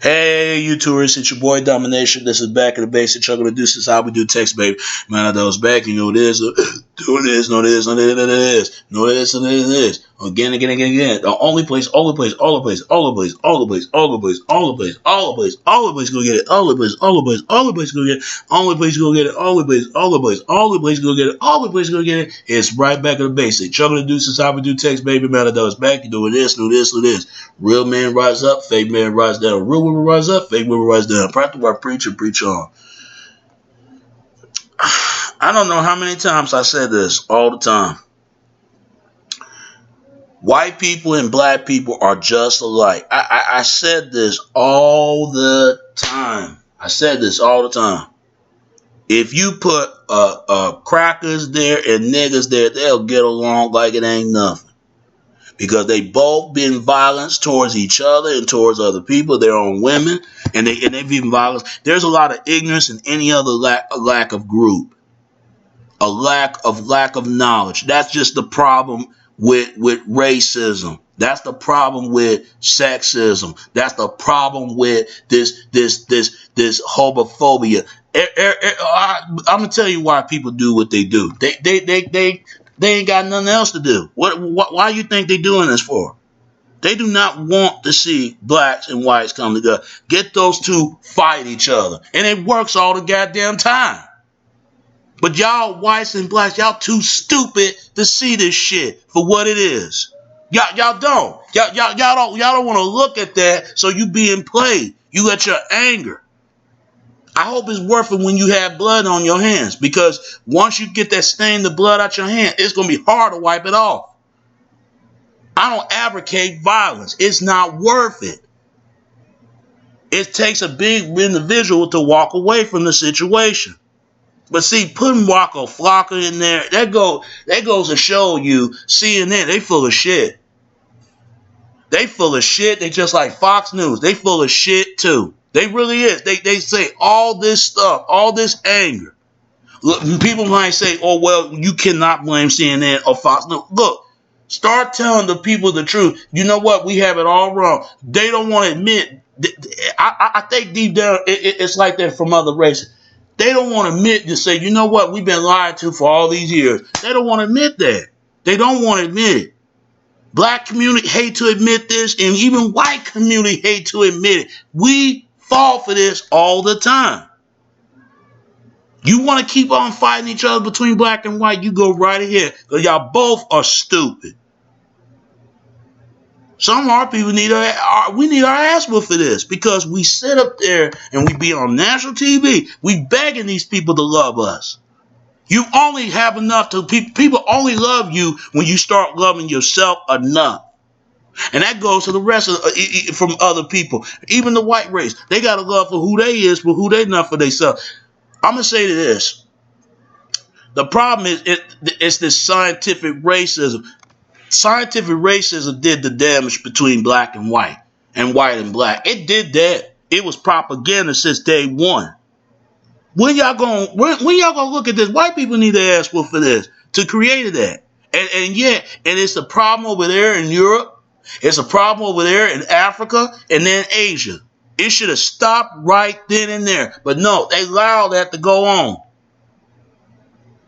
Hey, YouTubers, it's your boy Domination. This is Back in the Basic. Chuck of the Deuces. How we do text, baby. Man, I was back. You know what it is. Do this, know this, know this, know this, know this, know this. Again, again, again, again. The only place, all the place, all the place, all the place, all the place, all the place, all the place, all the place, all the place, go get it. All the place, all the place, all the place, go get it. Only place, go get it. All the place, all the place, all the place, go get it. All the place, go get it. It's right back in the basic. Chuck of the Deuces. How we do text, baby. Man, I was back. You doing this, know this, know this. Real man rise up, fake man rise down. Real woman rise up, fake woman rise down. Practice what I preach and preach on. I don't know how many times I said this all the time. White people and black people are just alike. I said this all the time. I said this all the time. If you put crackers there and niggas there, they'll get along like it ain't nothing. Because they both been violence towards each other and towards other people, their own women, and they've been violence. There's a lot of ignorance in any other lack of group. A lack of knowledge. That's just the problem with racism. That's the problem with sexism. That's the problem with this homophobia. I'm gonna tell you why people do what they do. They ain't got nothing else to do. Why you think they doing this for? They do not want to see blacks and whites come together. Get those two fight each other, and it works all the goddamn time. But y'all whites and blacks, y'all too stupid to see this shit for what it is. Y'all don't. Y'all don't want to look at that, so you being played. You let your anger. I hope it's worth it when you have blood on your hands, because once you get that stain, the blood out your hand, it's going to be hard to wipe it off. I don't advocate violence. It's not worth it. It takes a big individual to walk away from the situation. But see, putting Waka Flocka in there, that goes to show you, CNN, they full of shit. They full of shit. They just like Fox News. They full of shit too. They really is. They say all this stuff, all this anger. Look, people might say, oh, well, you cannot blame CNN or Fox News. Look, start telling the people the truth. You know what? We have it all wrong. They don't want to admit. I think deep down, it's like that from other races. They don't want to admit to say, you know what, we've been lied to for all these years. They don't want to admit that. They don't want to admit it. Black community hate to admit this, and even white community hate to admit it. We fall for this all the time. You want to keep on fighting each other between black and white, you go right ahead, because y'all both are stupid. Some of our people need our ass whooped for this, because we sit up there and we be on national TV. We begging these people to love us. You only have enough to people only love you when you start loving yourself enough. And that goes to the rest of from other people, even the white race. They got a love for who they is, but who they not for themselves. I'm gonna say this: the problem is it's this scientific racism. Scientific racism did the damage between black and white and black. It did that. It was propaganda since day one. When y'all gonna look at this? White people need to ask for this to create that. And it's a problem over there in Europe. It's a problem over there in Africa and then Asia. It should have stopped right then and there. But no, they allowed that to go on.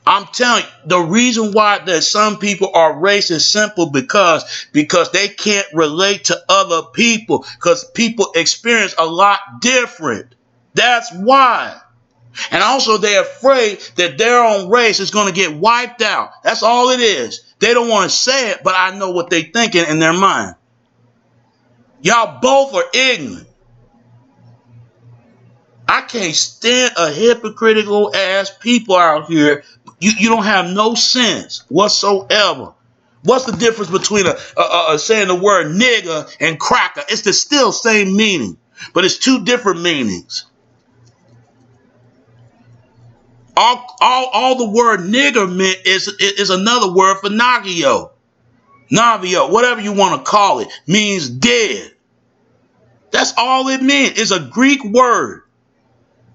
I'm telling you, the reason why that some people are racist is simple because they can't relate to other people, because people experience a lot different. That's why. And also they're afraid that their own race is going to get wiped out. That's all it is. They don't want to say it, but I know what they're thinking in their mind. Y'all both are ignorant. I can't stand a hypocritical ass people out here. You don't have no sense whatsoever. What's the difference between saying the word nigger and cracker? It's the still same meaning, but it's two different meanings. All the word nigger meant is another word for nagio. Navio, whatever you want to call it, means dead. That's all it means. It's a Greek word.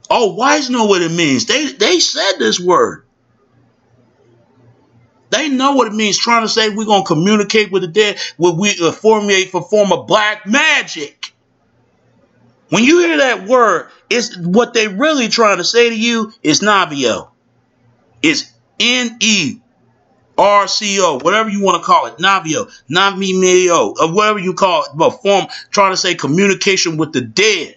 Oh, whites know what it means. They said this word. They know what it means, trying to say we're going to communicate with the dead, what we formulate for form of black magic. When you hear that word, it's what they really trying to say to you is Navio. It's NERCO, whatever you want to call it, Navio, Navimeo, or whatever you call it, but form trying to say communication with the dead.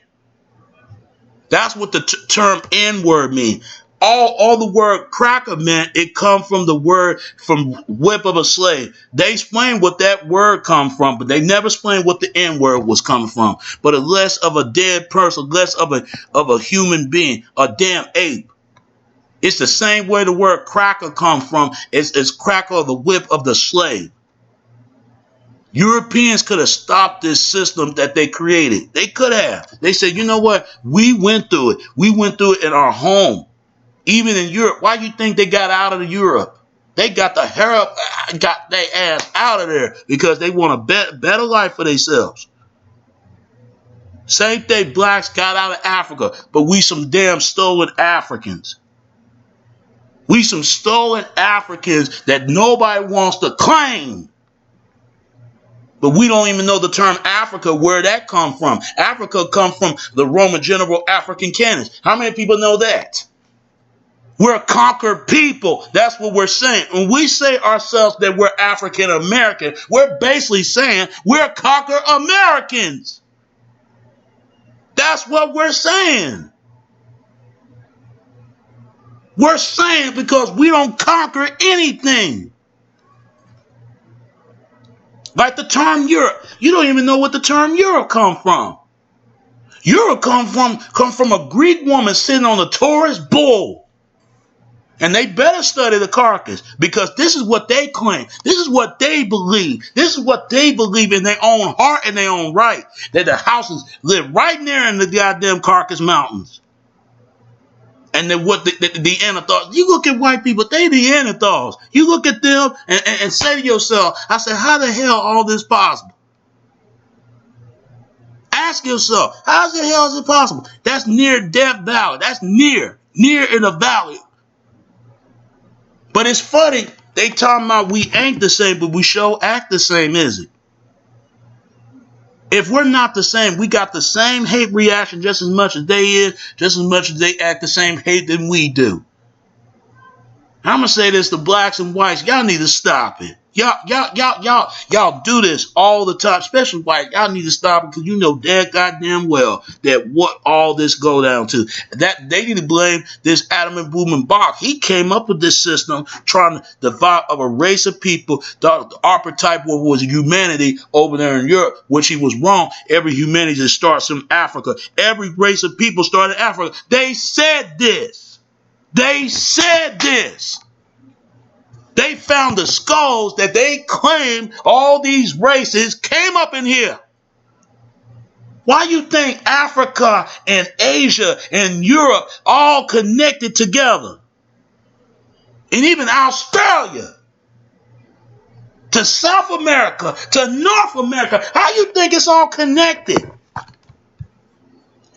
That's what the term N-word means. All the word cracker meant, it come from the word from whip of a slave. They explain what that word come from, but they never explain what the N-word was coming from. But a less of a dead person, less of a human being, a damn ape. It's the same way the word cracker come from. It's cracker of the whip of the slave. Europeans could have stopped this system that they created. They could have. They said, you know what? We went through it. We went through it in our home. Even in Europe. Why do you think they got out of Europe? They got got their ass out of there because they want a better life for themselves. Same thing, blacks got out of Africa, but we some damn stolen Africans. We some stolen Africans that nobody wants to claim. But we don't even know the term Africa, where that come from. Africa come from the Roman general African Canis. How many people know that? We're a conquered people. That's what we're saying. When we say ourselves that we're African American, we're basically saying we're conquered Americans. That's what we're saying. We're saying because we don't conquer anything. Like the term Europe. You don't even know what the term Europe come from. Europe come from a Greek woman sitting on a Taurus bull. And they better study the carcass because this is what they claim. This is what they believe. This is what they believe in their own heart and their own right. That the houses live right there in the goddamn Carcass Mountains. And then what the Neanderthals. You look at white people, they Neanderthals. You look at them and say to yourself, I said, how the hell all this possible? Ask yourself, how the hell is it possible? That's near Death Valley. That's near in the valley. But it's funny, they talking about we ain't the same, but we sure act the same, is it? If we're not the same, we got the same hate reaction just as much as they is, just as much as they act the same hate than we do. I'm going to say this to blacks and whites, y'all need to stop it. Y'all do this all the time, especially white. Y'all need to stop it because you know dead goddamn well that what all this go down to. That they need to blame this Adam and Boom Bach. He came up with this system trying to divide of a race of people. The archetype was humanity over there in Europe, which he was wrong. Every humanity just starts in Africa. Every race of people started in Africa. They said this. They said this. They found the skulls that they claimed all these races came up in here. Why you think Africa and Asia and Europe all connected together? And even Australia to South America to North America. How you think it's all connected?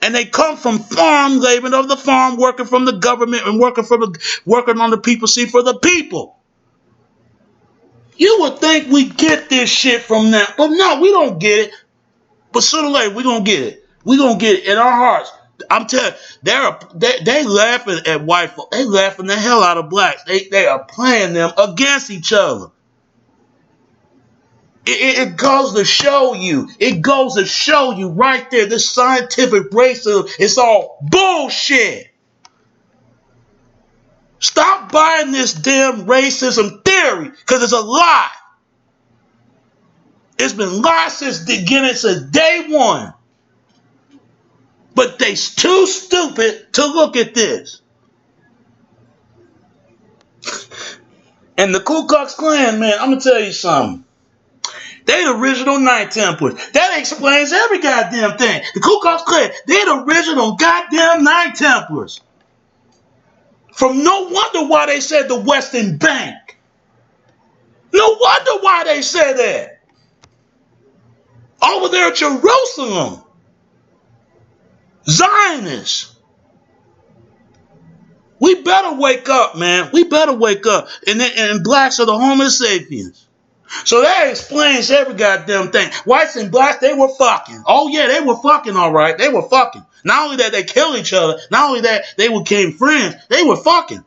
And they come from farm labor of the farm, working from the government and working on the people, see, for the people. You would think we get this shit from them. But no, we don't get it. But sooner or later, we're going to get it. We're going to get it in our hearts. I'm telling you, they laughing at white folk. They laughing the hell out of blacks. They are playing them against each other. It goes to show you. It goes to show you right there. This scientific racism is all bullshit. Stop buying this damn racism theory because it's a lie. It's been lied since the beginning, since day one. But they too stupid to look at this. And the Ku Klux Klan, man, I'm going to tell you something. They the original Night Templars. That explains every goddamn thing. The Ku Klux Klan, they're the original goddamn Night Templars. From no wonder why they said the Western Bank. No wonder why they said that. Over there at Jerusalem. Zionists. We better wake up, man. We better wake up. And blacks are the Homo sapiens. So that explains every goddamn thing. Whites and blacks, they were fucking. Oh yeah, they were fucking, all right. They were fucking. Not only that they killed each other, not only that they became friends, they were fucking.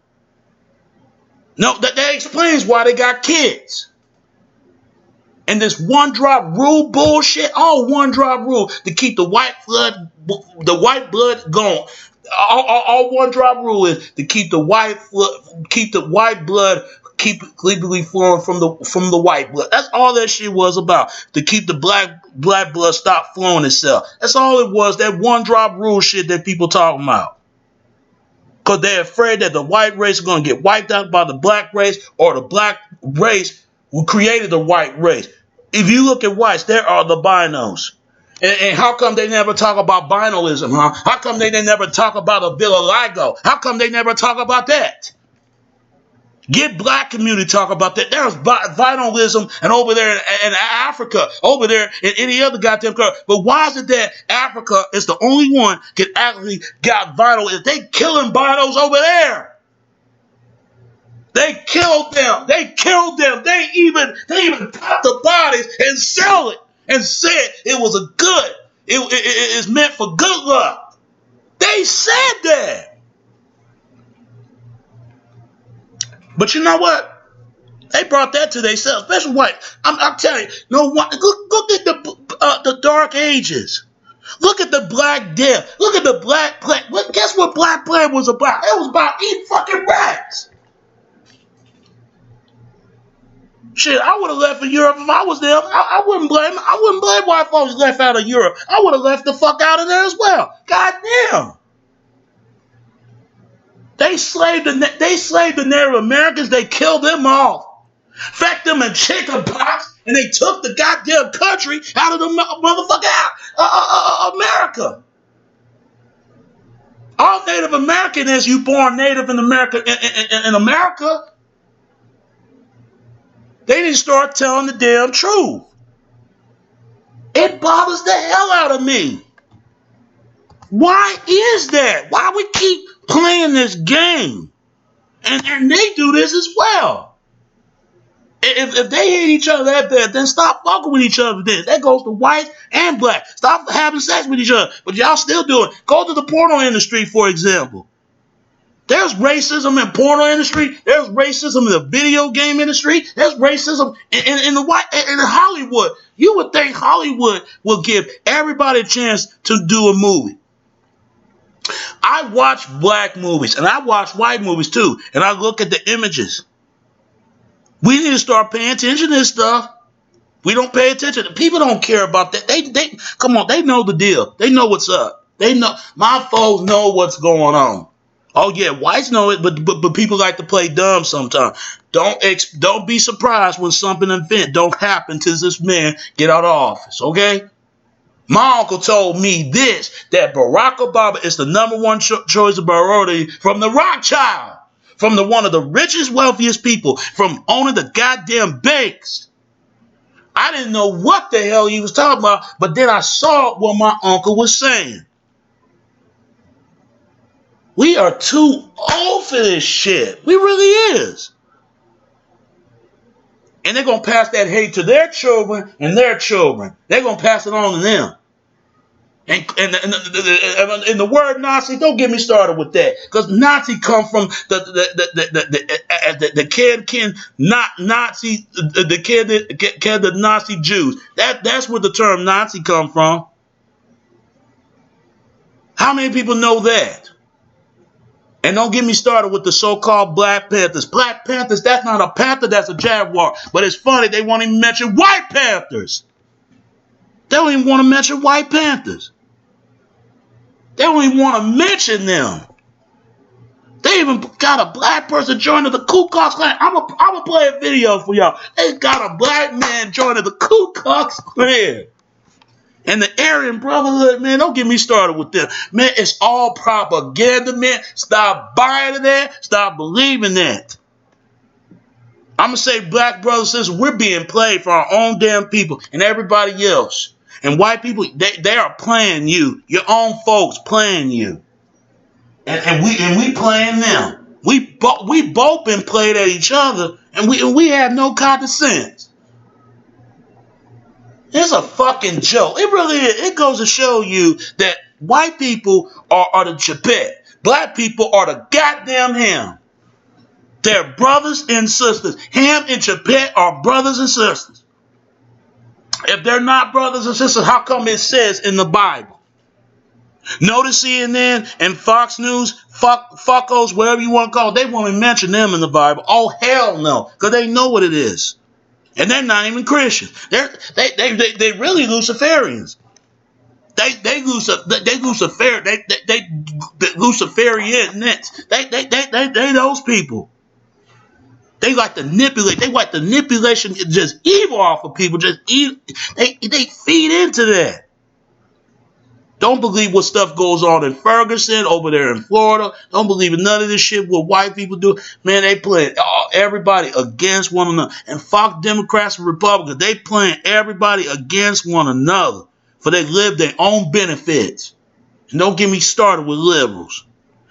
No, that explains why they got kids. And this one drop rule bullshit, all one drop rule to keep the white blood going. All one drop rule is to keep the white blood keep legally flowing from the white blood. That's all that shit was about. To keep the black blood stop flowing itself. That's all it was. That one drop rule shit that people talking about. Because they're afraid that the white race is going to get wiped out by the black race, or the black race who created the white race. If you look at whites, there are the binos. And how come they never talk about binalism, huh? How come they never talk about a vitiligo? How come they never talk about that? Get black community talk about that. There's vitalism and over there in Africa, over there in any other goddamn country. But why is it that Africa is the only one that actually got vital? Is they killing binos over there? They killed them. They killed them. They even cut the bodies and sell it and said it was a good. It's meant for good luck. They said that. But you know what? They brought that to themselves, especially white. I'm telling you, no one. Look at the Dark Ages. Look at the Black Death. Look at the Black Plague. Guess what Black Plague was about? It was about eating fucking rats. Shit, I would have left for Europe if I was there. I wouldn't blame. I wouldn't blame white folks left out of Europe. I would have left the fuck out of there as well. God damn. They slaved the Native Americans. They killed them all, fecked them in chicken pox, and they took the goddamn country out of the motherfucking America. All Native American is you born Native in America. In America, they didn't start telling the damn truth. It bothers the hell out of me. Why is that? Why we keep playing this game? And they do this as well. If they hate each other that bad, then stop fucking with each other then. That goes to white and black. Stop having sex with each other. But y'all still do it. Go to the porno industry, for example. There's racism in porno industry. There's racism in the video game industry. There's racism in Hollywood. You would think Hollywood would give everybody a chance to do a movie. I watch black movies and I watch white movies too, and I look at the images. We need to start paying attention to this stuff. We don't pay attention. People don't care about that. They come on. They know the deal. They know what's up. They know. My folks know what's going on. Oh yeah, whites know it, but people like to play dumb sometimes. Don't be surprised when something event don't happen till this man get out of office. Okay. My uncle told me this, that Barack Obama is the number one choice of priority from the Rothschild, from one of the richest, wealthiest people, from owning the goddamn banks. I didn't know what the hell he was talking about, but then I saw what my uncle was saying. We are too old for this shit. We really is. And they're going to pass that hate to their children and their children. They're going to pass it on to them. And the word Nazi, don't get me started with that, because Nazi come from the Nazi Jews. That's where the term Nazi come from. How many people know that? And don't get me started with the so-called Black Panthers. Black Panthers, that's not a panther, that's a jaguar. But it's funny, they won't even mention White Panthers. They don't even want to mention White Panthers. They don't even want to mention them. They even got a black person joining the Ku Klux Klan. I'm gonna play a video for y'all. They got a black man joining the Ku Klux Klan. And the Aryan Brotherhood, man, don't get me started with them. Man, it's all propaganda, man. Stop buying that. Stop believing that. I'm going to say, black brothers and sisters, we're being played for our own damn people and everybody else. And white people, they are playing you. Your own folks playing you. And we playing them. We both been played at each other, and we have no common sense. It's a fucking joke. It really is. It goes to show you that white people are the Chapet. Black people are the goddamn Ham. They're brothers and sisters. Ham and Chapet are brothers and sisters. If they're not brothers and sisters, how come it says in the Bible? Notice CNN and Fox News, fuckos, whatever you want to call it, they won't even mention them in the Bible. Oh, hell no, because they know what it is. And they're not even Christians. They really Luciferians. They Luciferians. They Luciferians. They those people. They like to manipulate. They like the manipulation, just evil off of people. Just they feed into that. Don't believe what stuff goes on in Ferguson, over there in Florida. Don't believe in none of this shit what white people do. Man, they play everybody against one another. And fuck Democrats and Republicans. They playing everybody against one another. For they live their own benefits. And don't get me started with liberals.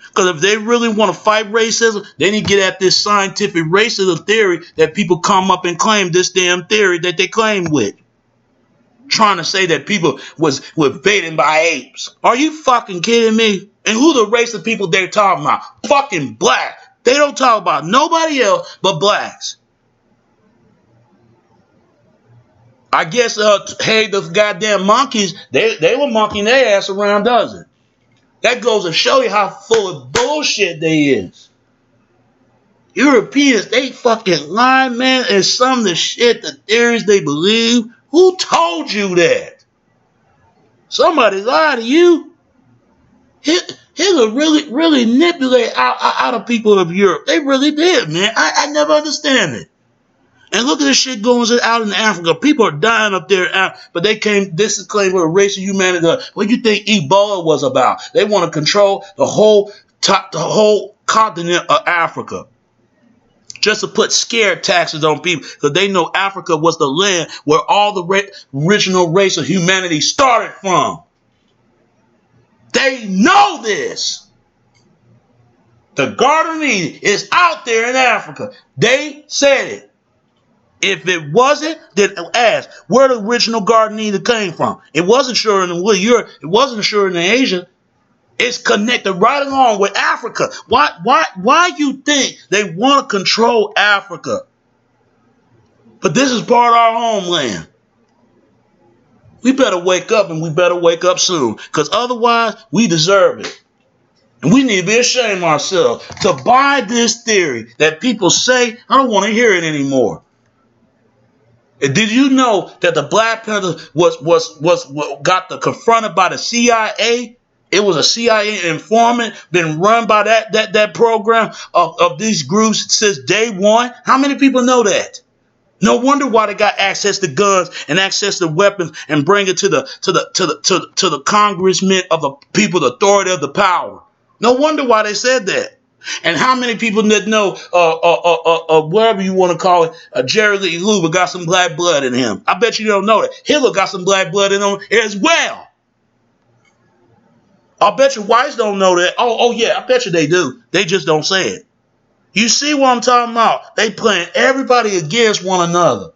Because if they really want to fight racism, they need to get at this scientific racism theory that people come up and claim this damn theory that they claim with. Trying to say that people were baited by apes. Are you fucking kidding me? And who the race of people they're talking about? Fucking black. They don't talk about nobody else but blacks. I guess, hey, those goddamn monkeys, they were monkeying their ass around, doesn't it? That goes to show you how full of bullshit they is. Europeans, they fucking lie, man, and some of the shit, the theories they believe. Who told you that? Somebody lied to you. Hitler really manipulated out of people of Europe. They really did, man. I never understand it. And look at this shit going out in Africa. People are dying up there, but this is claimed for a race of humanity. What do you think Ebola was about? They want to control the whole continent of Africa. Just to put scare taxes on people, because they know Africa was the land where all the original race of humanity started from. They know this. The Garden of Eden is out there in Africa. They said it. If it wasn't, then ask where the original Garden of Eden came from. It wasn't sure in Europe. It wasn't sure in Asia. It's connected right along with Africa. Why you think they want to control Africa? But this is part of our homeland. We better wake up, and we better wake up soon. Because otherwise, we deserve it. And we need to be ashamed of ourselves to buy this theory that people say, I don't want to hear it anymore. Did you know that the Black Panthers got confronted by the CIA? It was a CIA informant, been run by that program of these groups since day one. How many people know that? No wonder why they got access to guns and access to weapons and bring it to the congressmen of the people, the authority of the power. No wonder why they said that. And how many people that know, whatever you want to call it, Jerry Lee Lewis got some black blood in him? I bet you don't know that. Hitler got some black blood in him as well. I bet you whites don't know that. Oh yeah, I bet you they do. They just don't say it. You see what I'm talking about? They playing everybody against one another.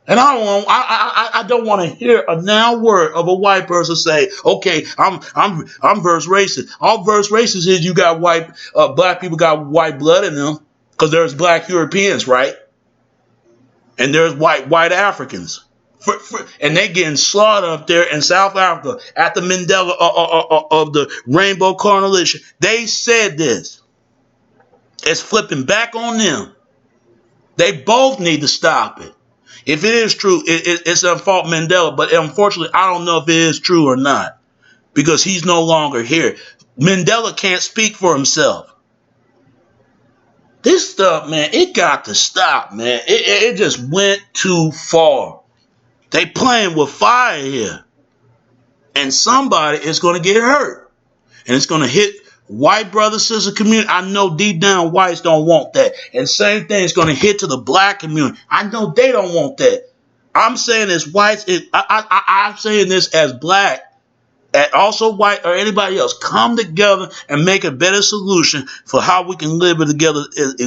And I don't want to hear a now word of a white person say, okay, I'm verse racist. All verse racist is you got black people got white blood in them, because there's black Europeans, right? And there's white Africans. And they getting slaughtered up there in South Africa at the Mandela of the Rainbow Coalition. They said this. It's flipping back on them. They both need to stop it. If it is true, it's a fault Mandela, but unfortunately, I don't know if it is true or not, because he's no longer here. Mandela can't speak for himself. This stuff, man, it got to stop, man. It just went too far. They playing with fire here. And somebody is going to get hurt. And it's going to hit white brother, sister community. I know deep down whites don't want that. And same thing is going to hit to the black community. I know they don't want that. I'm saying as whites, I'm saying this as black, and also white or anybody else. Come together and make a better solution for how we can live together.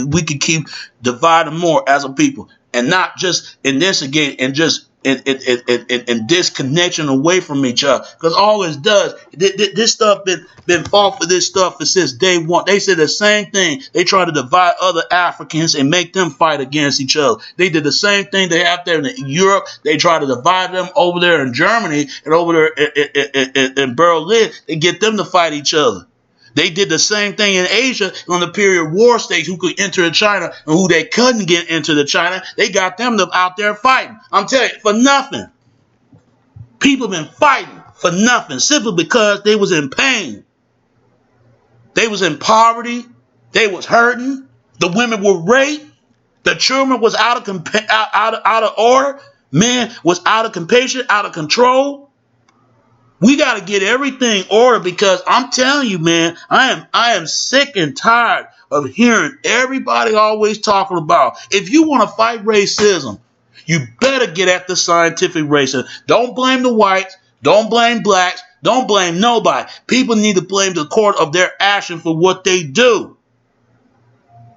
We can keep dividing more as a people. and not just in this again and just in disconnection away from each other. Because all this does, this stuff been fought for this stuff since day one. They said the same thing. They try to divide other Africans and make them fight against each other. They did the same thing they have there in Europe. They try to divide them over there in Germany and over there in Berlin. They get them to fight each other. They did the same thing in Asia on the period war states who could enter China and who they couldn't get into the China. They got them out there fighting. I'm telling you, for nothing. People been fighting for nothing simply because they was in pain. They was in poverty. They was hurting. The women were raped. The children was out of order. Men was out of compassion, out of control. We got to get everything ordered because I'm telling you, man, I am sick and tired of hearing everybody always talking about, if you want to fight racism, you better get at the scientific racism. Don't blame the whites. Don't blame blacks. Don't blame nobody. People need to blame the court of their action for what they do.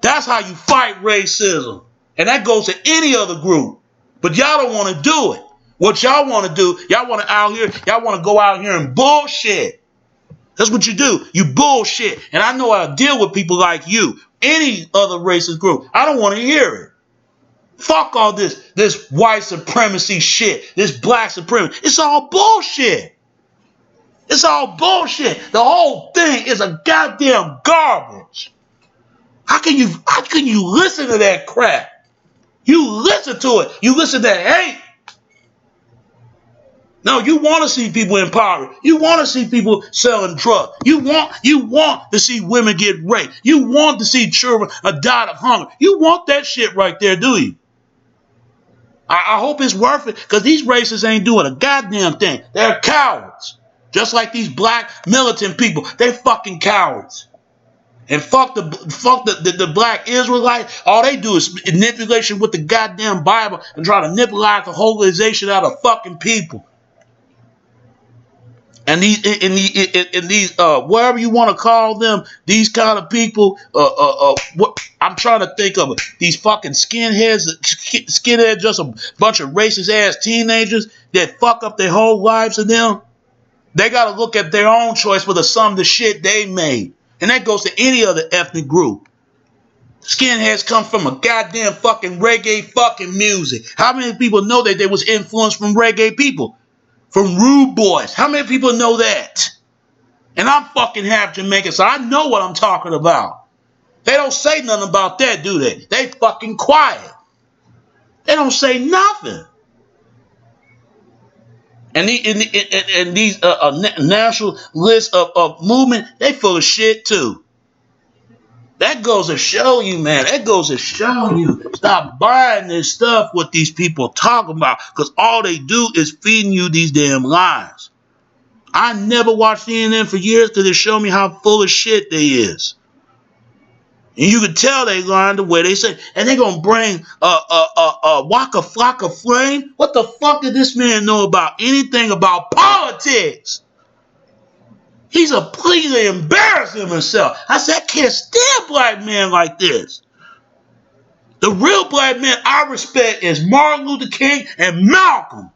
That's how you fight racism. And that goes to any other group. But y'all don't want to do it. What y'all want to do, y'all want to go out here and bullshit. That's what you do. You bullshit. And I know how to deal with people like you. Any other racist group. I don't want to hear it. Fuck all this white supremacy shit. This black supremacy. It's all bullshit. It's all bullshit. The whole thing is a goddamn garbage. How can you listen to that crap? You listen to it. You listen to hate. No, you want to see people in poverty. You want to see people selling drugs. You want to see women get raped. You want to see children die of hunger. You want that shit right there, do you? I hope it's worth it because these racists ain't doing a goddamn thing. They're cowards. Just like these black militant people. They fucking cowards. And fuck the black Israelites. All they do is manipulation with the goddamn Bible and try to manipulate the whole organization out of fucking people. And these whatever you want to call them, these kind of people, what I'm trying to think of it. These fucking skinheads, just a bunch of racist ass teenagers that fuck up their whole lives of them. They got to look at their own choice for the sum of the shit they made. And that goes to any other ethnic group. Skinheads come from a goddamn fucking reggae fucking music. How many people know that they was influenced from reggae people? From Rude Boys. How many people know that? And I'm fucking half Jamaican, so I know what I'm talking about. They don't say nothing about that, do they? They fucking quiet. They don't say nothing. And these national lists of movement, they full of shit too. That goes to show you, man. That goes to show you. Stop buying this stuff what these people talking about. Because all they do is feeding you these damn lies. I never watched CNN for years because it showed me how full of shit they is. And you can tell they lying the way they say. And they going to bring Waka Flocka Flame. What the fuck did this man know about anything about politics? He's completely embarrassing himself. I said, I can't stand black men like this. The real black men I respect is Martin Luther King and Malcolm.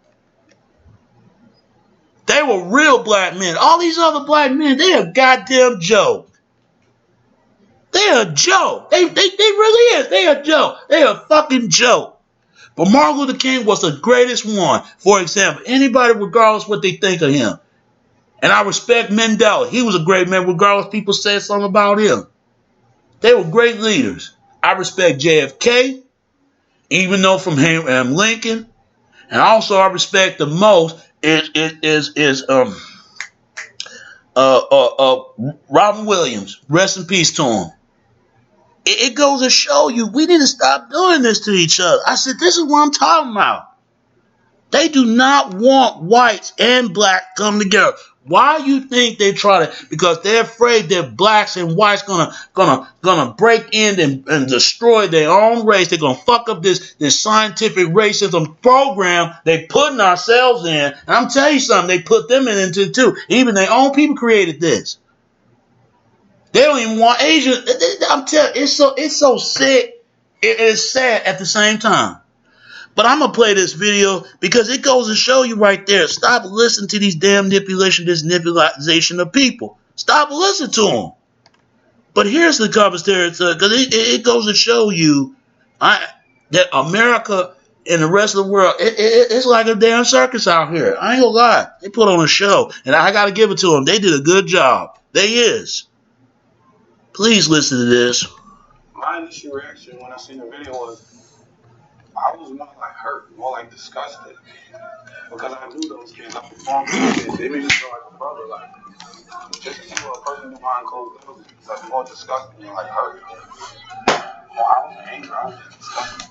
They were real black men. All these other black men, they a goddamn joke. They're a joke. They really is. They're a joke. They're a fucking joke. But Martin Luther King was the greatest one. For example, anybody, regardless what they think of him. And I respect Mandela. He was a great man, regardless people said something about him. They were great leaders. I respect JFK, even though from Abraham Lincoln. And also I respect the most is Robin Williams. Rest in peace to him. It goes to show you we need to stop doing this to each other. I said, this is what I'm talking about. They do not want whites and blacks come together. Why you think they try to? Because they're afraid that blacks and whites gonna break in and destroy their own race. They're gonna fuck up this scientific racism program they putting ourselves in. And I'm telling you something, they put them into it too. Even their own people created this. They don't even want Asian. I'm telling you, it's so sick. It is sad at the same time. But I'm gonna play this video because it goes to show you right there. Stop listening to these damn manipulation of people. Stop listening to them. But here's the commentary, because it goes to show you that America and the rest of the world, it's like a damn circus out here. I ain't gonna lie. They put on a show, and I gotta give it to them. They did a good job. They is. Please listen to this. My initial reaction when I seen the video was, I was more like hurt, more like disgusted, because I knew those kids. I performed with kids. They made me feel like a brother. Like, just to see a person behind closed doors, it's like more disgusting and like hurt. Well, I was angry. I was just disgusted.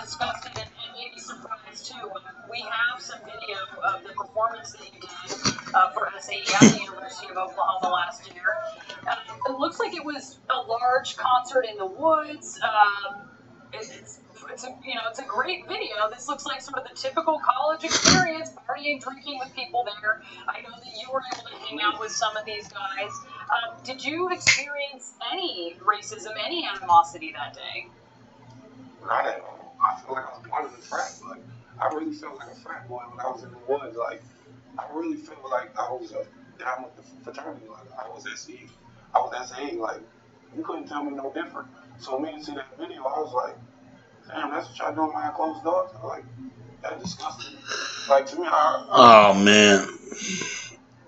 Disgusted and maybe surprised too. We have some video of the performance that you did for SAE at the University of Oklahoma last year. It looks like it was a large concert in the woods. It's a great video. This looks like sort of the typical college experience, partying, drinking with people there. I know that you were able to hang out with some of these guys. Did you experience any racism, any animosity that day? Not at all. I feel like I was part of the frat. Like, I really felt like a frat boy when I was in the woods. Like, I really felt like I was down with the fraternity. Like, I was SE. I was SAE. Like, you couldn't tell me no different. So me to see that video, I was like, damn, that's what y'all doing behind closed doors? Like, that disgusting. Like, to me, oh, man.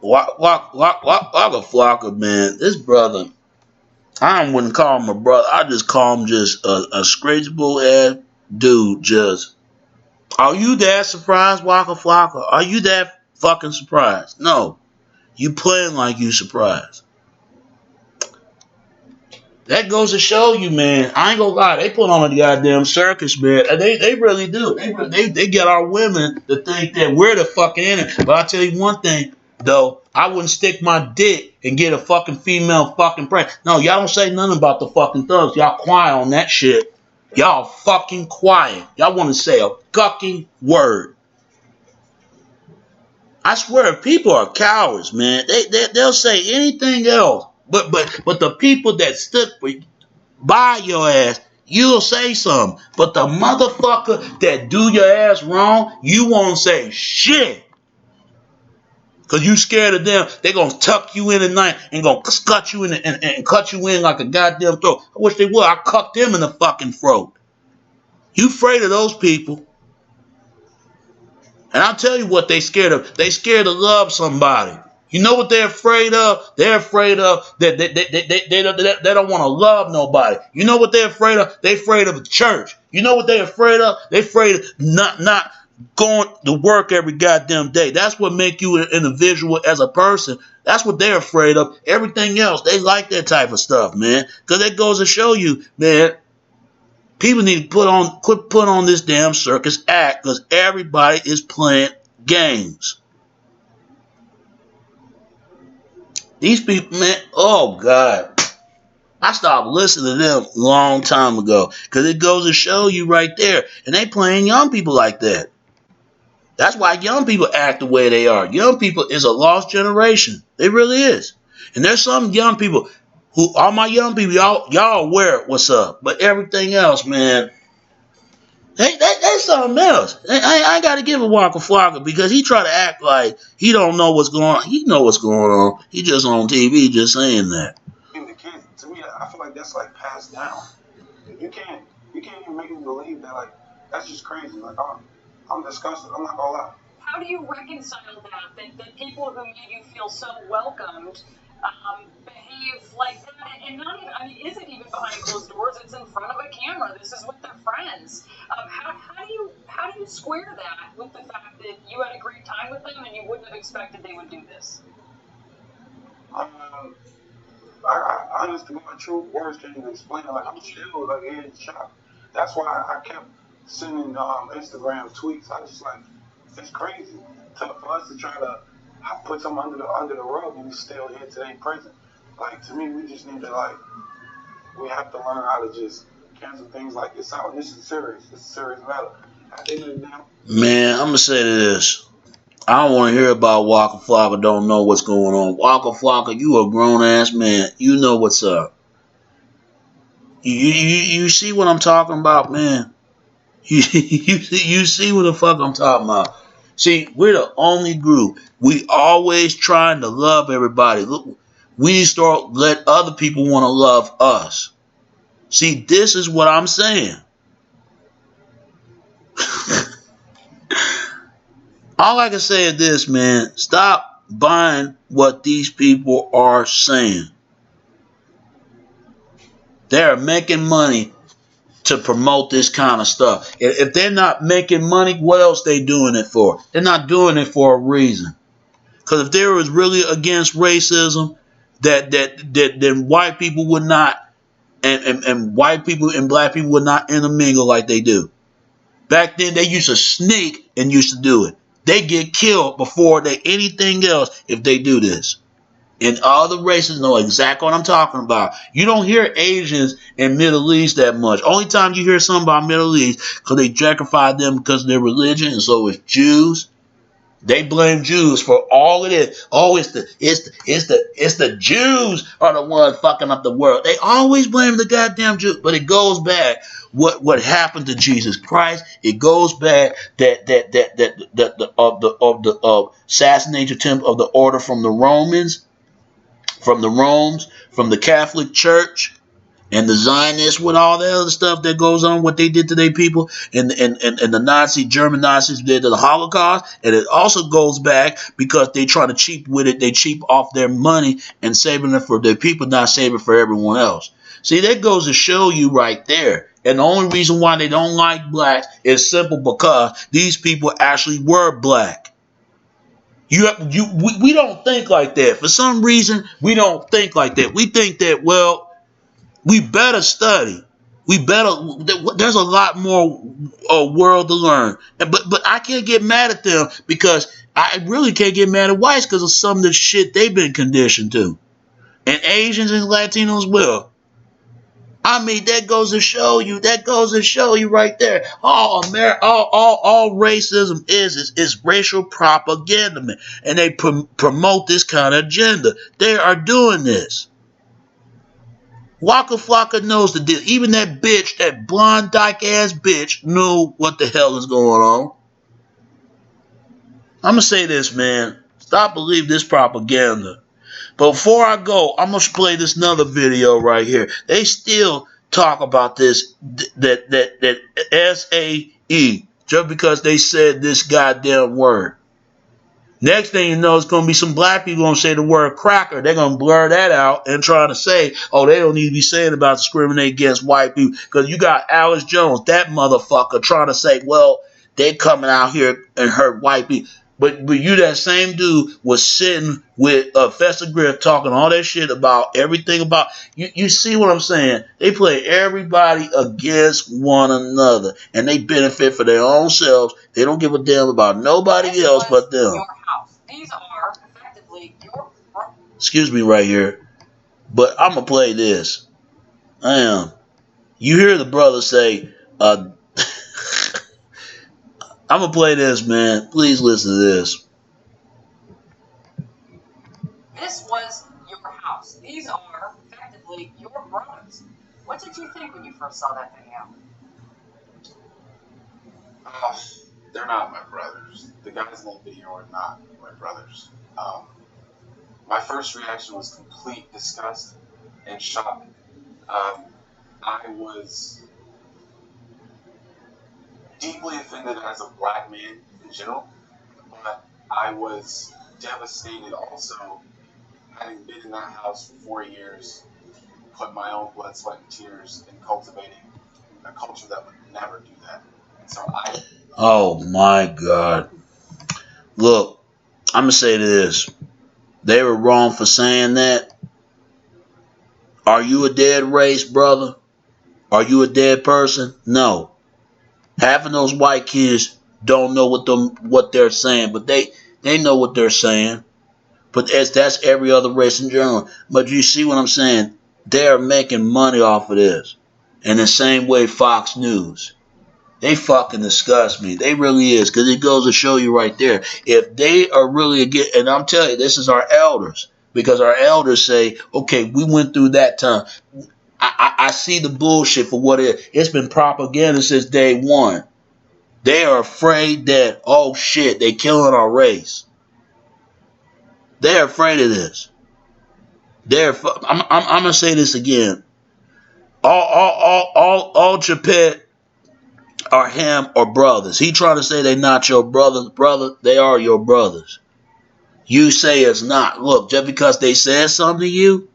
Waka Flocka, man. This brother, I wouldn't call him a brother. I just call him just a scratchable ass dude. Just, are you that surprised, Waka Flocka? Are you that fucking surprised? No. You playing like you surprised. That goes to show you, man. I ain't gonna lie. They put on a goddamn circus, man. They really do. They get our women to think that we're the fucking enemy. But I'll tell you one thing, though. I wouldn't stick my dick and get a fucking female fucking pregnant. No, y'all don't say nothing about the fucking thugs. Y'all quiet on that shit. Y'all fucking quiet. Y'all want to say a fucking word. I swear, people are cowards, man. They'll say anything else. But the people that stood by your ass, you'll say something. But the motherfucker that do your ass wrong, you won't say shit. Because you scared of them. They going to tuck you in at night and going to cut you in and cut you in like a goddamn throat. I wish they would. I cut them in the fucking throat. You afraid of those people. And I'll tell you what they scared of. They scared to love somebody. You know what they're afraid of? They're afraid of that they don't want to love nobody. You know what they're afraid of? They're afraid of the church. You know what they're afraid of? They're afraid of not going to work every goddamn day. That's what make you an individual as a person. That's what they're afraid of. Everything else, they like that type of stuff, man. Because it goes to show you, man, people need to quit putting on this damn circus act because everybody is playing games. These people, man, oh, God. I stopped listening to them a long time ago because it goes to show you right there. And they playing young people like that. That's why young people act the way they are. Young people is a lost generation. It really is. And there's some young people who, all my young people, y'all aware what's up. But everything else, man, they something else. I got to give a Waka Flocka because he try to act like he don't know what's going on. He know what's going on. He just on TV just saying that. And the kids, to me, I feel like that's like passed down. You can't even make me believe that. Like, that's just crazy. Like, I'm disgusted. I'm not gonna lie. How do you reconcile that people who made you feel so welcomed behave like that? And not even, I mean, is it even behind closed doors? It's in front of a camera. This is with their friends. How do you square that with the fact that you had a great time with them and you wouldn't have expected they would do this? I honestly, my true words can't even explain it. Like, I'm still like in shock. That's why I kept sending Instagram tweets. I just like, it's crazy for us to try to put something under the rug and we still here today present. Like, to me, we just need to we have to learn how to just cancel things like this out. And this is serious. This is a serious matter. At the end of the day, man, I'm gonna say this. I don't want to hear about Waka Flocka. Don't know what's going on. Waka Flocka, you a grown ass man. You know what's up. You see what I'm talking about, man? You see what the fuck I'm talking about? See, we're the only group. We always trying to love everybody. Look, we start let other people want to love us. See, this is what I'm saying. All I can say is this, man. Stop buying what these people are saying. They're making money to promote this kind of stuff. If they're not making money, what else they doing it for? They're not doing it for a reason. Because if they was really against racism, then white people would not, and white people and black people would not intermingle like they do. Back then, they used to sneak and used to do it. They get killed before they anything else if they do this. And all the races know exactly what I'm talking about. You don't hear Asians in Middle East that much. Only time you hear something about Middle East because they gentrified them because of their religion, and so it's Jews. They blame Jews for all of this. Oh, it's the Jews are the ones fucking up the world. They always blame the goddamn Jews, but it goes back what happened to Jesus Christ. It goes back that the assassination attempt of the order from the Romans, from the Catholic Church, and the Zionists with all the other stuff that goes on, what they did to their people, and the German Nazis did to the Holocaust. And it also goes back because they try to cheap with it. They cheap off their money and saving it for their people, not saving for everyone else. See, that goes to show you right there. And the only reason why they don't like blacks is simple because these people actually were black. We don't think like that. For some reason, we don't think like that. We think that, well, we better study. There's a lot more world to learn. But I can't get mad at them because I really can't get mad at whites because of some of the shit they've been conditioned to. And Asians and Latinos as well. I mean, that goes to show you right there. All racism is racial propaganda, man. And they promote this kind of agenda. They are doing this. Waka Flocka knows the deal. Even that bitch, that blonde dyke ass bitch, knew what the hell is going on. I'm going to say this, man. Stop believing this propaganda. But before I go, I'm going to play this another video right here. They still talk about this, that SAE, just because they said this goddamn word. Next thing you know, it's going to be some black people going to say the word cracker. They're going to blur that out and try to say, oh, they don't need to be saying about discriminating against white people. Because you got Alex Jones, that motherfucker, trying to say, well, they coming out here and hurt white people. But you, that same dude, was sitting with Fester Griff talking all that shit about everything about... You see what I'm saying? They play everybody against one another. And they benefit for their own selves. They don't give a damn about nobody else but them. Your house. These are effectively your... Excuse me right here. But I'm going to play this. I am. You hear the brother say... I'm going to play this, man. Please listen to this. This was your house. These are effectively your brothers. What did you think when you first saw that video? They're not my brothers. The guys in that video are not my brothers. My first reaction was complete disgust and shock. I was deeply offended as a black man in general, but I was devastated also, having been in that house for 4 years, put my own blood, sweat, and tears in cultivating a culture that would never do that. And so Oh my God. Look, I'm going to say this. They were wrong for saying that. Are you a dead race, brother? Are you a dead person? No. Half of those white kids don't know what they're saying, but they know what they're saying. But that's every other race in general. But you see what I'm saying? They're making money off of this. And the same way Fox News. They fucking disgust me. They really is. Because it goes to show you right there. If they are really again, and I'm telling you, this is our elders. Because our elders say, okay, we went through that time. I see the bullshit for what it is. It's been propaganda since day one. They are afraid that, oh shit, they killing our race. They're afraid of this. I'm gonna say this again. All Chapet or him or brothers. He trying to say they not your brothers. Brother, they are your brothers. You say it's not. Look, just because they said something to you,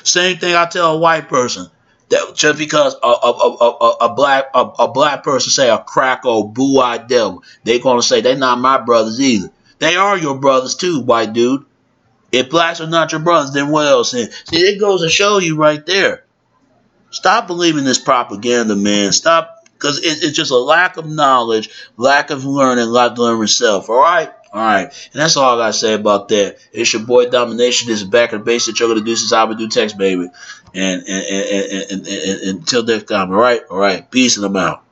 same thing I tell a white person. That just because a black person say a crack old blue-eyed devil, they gonna say they not my brothers either. They are your brothers too, white dude. If blacks are not your brothers, then what else? And see, it goes to show you right there. Stop believing this propaganda, man. Stop, because it's just a lack of knowledge, lack of learning, lack of learning yourself. All right? All right. And that's all I got to say about that. It's your boy Domination. This is Back in the Basics. You're going to do this is how we do text, baby. And until next time, all right? All right. Peace and I'm out.